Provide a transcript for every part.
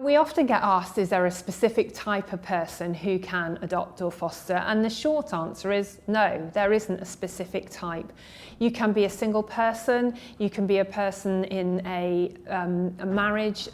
We often get asked, is there a specific type of person who can adopt or foster? And the short answer is no, there isn't a specific type. You can be a single person, you can be a person in a marriage,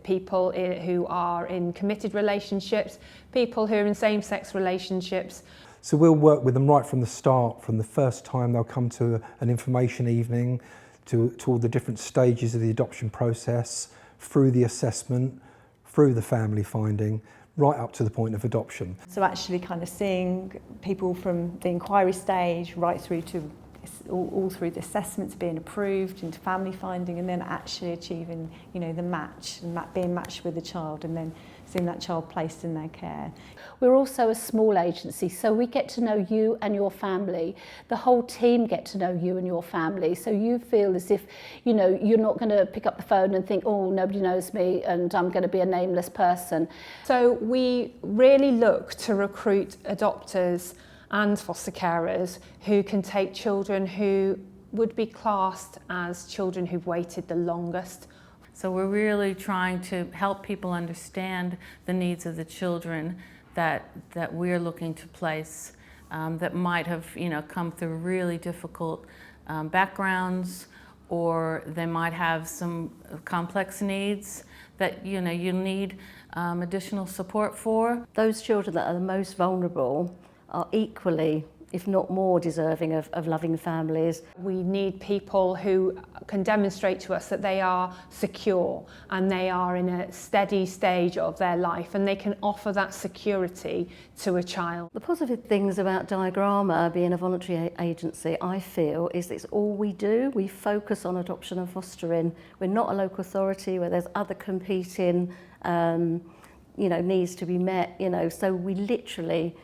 people who are in committed relationships, people who are in same-sex relationships. So we'll work with them right from the start, from the first time they'll come to an information evening, to all the different stages of the adoption process, through the assessment, through the family finding, right up to the point of adoption. So actually kind of seeing people from the inquiry stage right through to all through the assessments being approved into family finding, and then actually achieving, you know, the match and being matched with the child, and then seeing that child placed in their care. We're also a small agency, so we get to know you and your family. The whole team get to know you and your family, so you feel as if, you know, you're not going to pick up the phone and think, oh, nobody knows me and I'm going to be a nameless person. So we really look to recruit adopters and foster carers who can take children who would be classed as children who've waited the longest. So we're really trying to help people understand the needs of the children that we're looking to place, that might have, you know, come through really difficult backgrounds, or they might have some complex needs that, you know, you need additional support for. Those children that are the most vulnerable are equally, if not more, deserving of loving families. We need people who can demonstrate to us that they are secure and they are in a steady stage of their life, and they can offer that security to a child. The positive things about Diagrama being a voluntary agency, I feel, is it's all we do. We focus on adoption and fostering. We're not a local authority where there's other competing needs to be met, so we literally,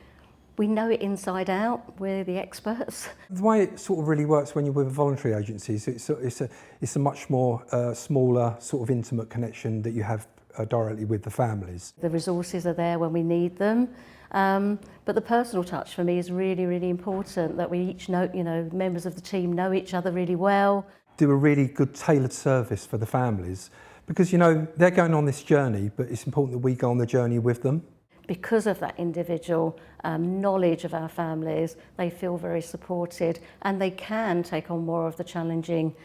we know it inside out. We're the experts. The way it sort of really works when you're with voluntary agencies, it's a much more smaller, sort of intimate connection that you have directly with the families. The resources are there when we need them, but the personal touch for me is really, really important, that we each know, members of the team know each other really well. Do a really good tailored service for the families, because they're going on this journey, but it's important that we go on the journey with them. Because of that individual knowledge of our families, they feel very supported and they can take on more of the challenging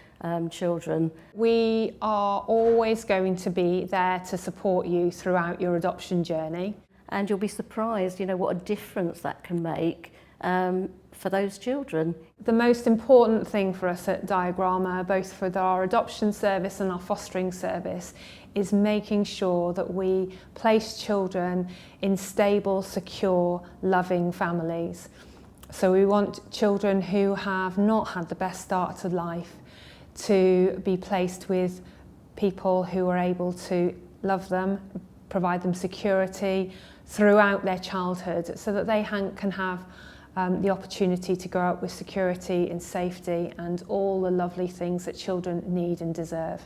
children. We are always going to be there to support you throughout your adoption journey. And you'll be surprised, what a difference that can make for those children. The most important thing for us at Diagrama, both for our adoption service and our fostering service, is making sure that we place children in stable, secure, loving families. So we want children who have not had the best start to life to be placed with people who are able to love them, provide them security throughout their childhood, so that they can have the opportunity to grow up with security and safety and all the lovely things that children need and deserve.